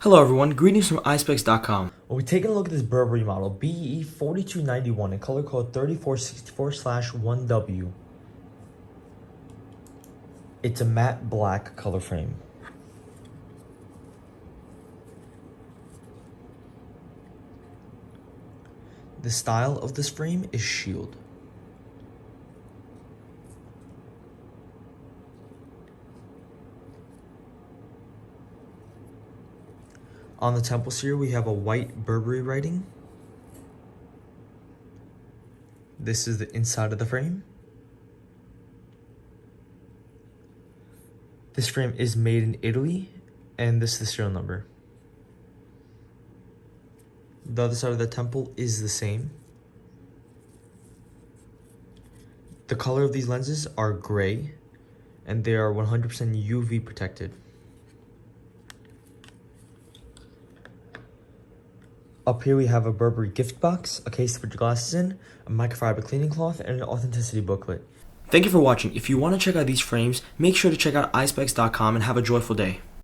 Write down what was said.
Hello everyone, greetings from Eyespecs.com. Well, we're taking a look at this Burberry model, B-4291, in color code 3464/1W. It's a matte black color frame. The style of this frame is shield. On the temples here, we have a white Burberry writing. This is the inside of the frame. This frame is made in Italy, and this is the serial number. The other side of the temple is the same. The color of these lenses are gray, and they are 100% UV protected. Up here we have a Burberry gift box, a case to put your glasses in, a microfiber cleaning cloth, and an authenticity booklet. Thank you for watching. If you want to check out these frames, make sure to check out Eyespecs.com and have a joyful day.